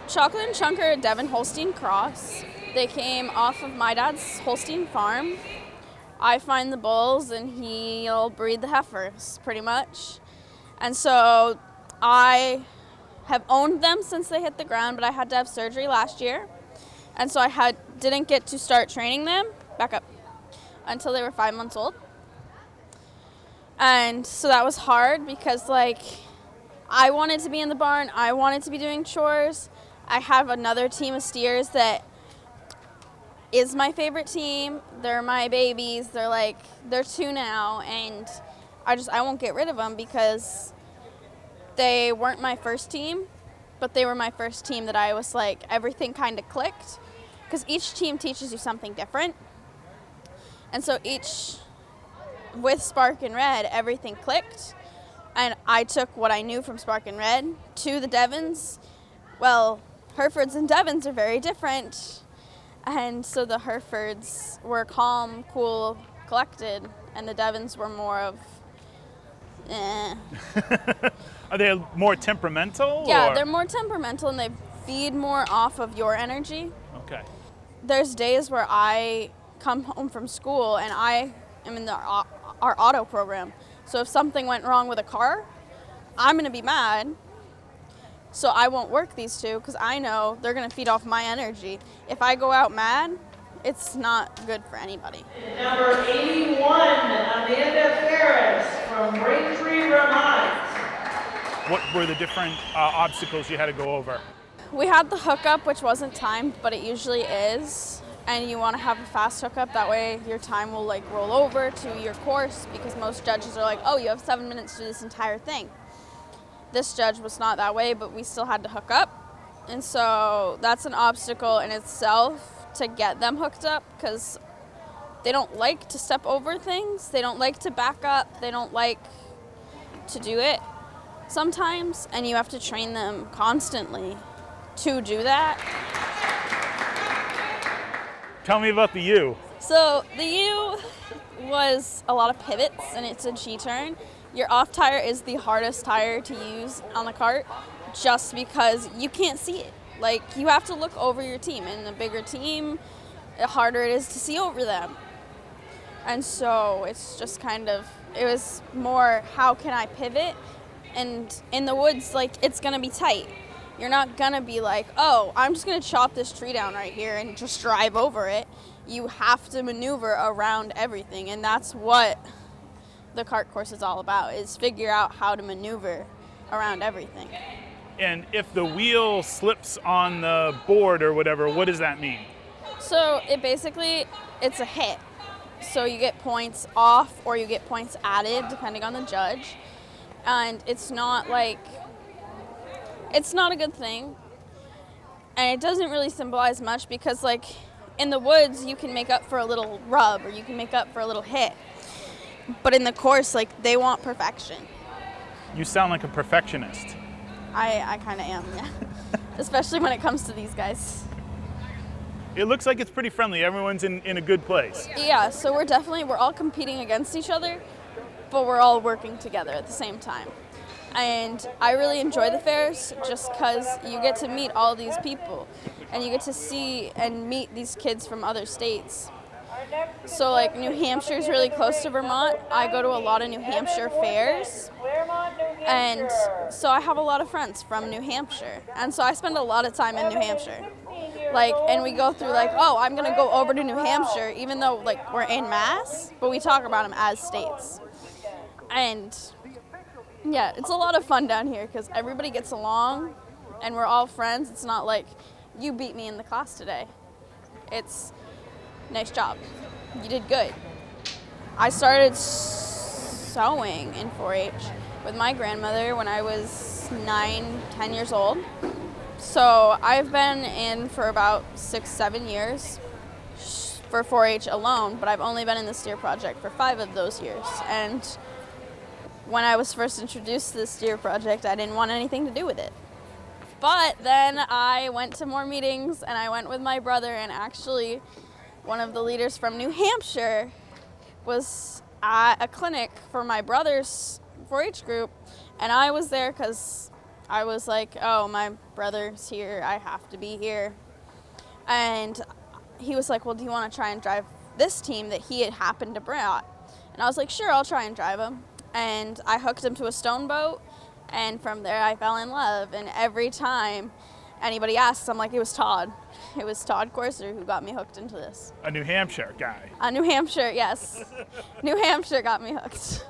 Chocolate and Chunk are a Devon Holstein cross. They came off of my dad's Holstein farm. I find the bulls and he'll breed the heifers, pretty much. And so I have owned them since they hit the ground, but I had to have surgery last year. And so didn't get to start training them, until they were 5 months old. And so that was hard because, I wanted to be in the barn. I wanted to be doing chores. I have another team of steers that is my favorite team. They're my babies. They're 2 now, and I won't get rid of them because they weren't my first team, but they were my first team that I was everything kind of clicked, because each team teaches you something different. And so with Spark and Red, everything clicked, and I took what I knew from Spark and Red to the Devons. Well, Herefords and Devons are very different, and so the Herefords were calm, cool, collected, and the Devons were more of, Are they more temperamental? Yeah, they're more temperamental, and they feed more off of your energy. Okay. There's days where I come home from school and I am in our auto program. So if something went wrong with a car, I'm going to be mad. So I won't work these two because I know they're going to feed off my energy. If I go out mad, it's not good for anybody. Number 81, Amanda Ferris from Braintree, Vermont. What were the different obstacles you had to go over? We had the hookup, which wasn't timed, but it usually is. And you want to have a fast hookup, that way your time will roll over to your course, because most judges are oh, you have 7 minutes to do this entire thing. This judge was not that way, but we still had to hook up. And so that's an obstacle in itself to get them hooked up, because they don't like to step over things. They don't like to back up. They don't like to do it sometimes, and you have to train them constantly to do that. Tell me about the U. So the U was a lot of pivots, and it's a G-turn. Your off tire is the hardest tire to use on the cart, just because you can't see it. You have to look over your team. In a bigger team, the harder it is to see over them. And so it's just it was more, how can I pivot? And in the woods, it's gonna be tight. You're not gonna be oh, I'm just gonna chop this tree down right here and just drive over it. You have to maneuver around everything, and that's what the cart course is all about, is figure out how to maneuver around everything. And if the wheel slips on the board or whatever, what does that mean? So it's a hit. So you get points off or you get points added, depending on the judge. And it's not it's not a good thing. And it doesn't really symbolize much, because in the woods, you can make up for a little rub or you can make up for a little hit. But in the course, they want perfection. You sound like a perfectionist. I kind of am, yeah. Especially when it comes to these guys. It looks like it's pretty friendly. Everyone's in a good place. Yeah, so we're all competing against each other, but we're all working together at the same time. And I really enjoy the fairs just because you get to meet all these people, and you get to see and meet these kids from other states. So New Hampshire is really close to Vermont. I go to a lot of New Hampshire fairs, and so I have a lot of friends from New Hampshire, and so I spend a lot of time in New Hampshire. And we go through oh, I'm gonna go over to New Hampshire, even though we're in Mass, but we talk about them as states. And yeah, it's a lot of fun down here because everybody gets along and we're all friends. It's not you beat me in the class today. It's nice job. You did good. I started sewing in 4-H with my grandmother when I was 9-10 years old. So I've been in for about 6-7 years for 4-H alone, but I've only been in the steer project for 5 of those years. And when I was first introduced to the steer project, I didn't want anything to do with it. But then I went to more meetings, and I went with my brother, and actually one of the leaders from New Hampshire was at a clinic for my brother's 4-H group, and I was there because I was like, oh, my brother's here. I have to be here. And he was like, well, do you want to try and drive this team that he had happened to bring? And I was like, sure, I'll try and drive him. And I hooked him to a stone boat. And from there, I fell in love. And every time anybody asks, I'm like, it was Todd. It was Todd Corser who got me hooked into this. A New Hampshire guy. New Hampshire, yes. New Hampshire got me hooked.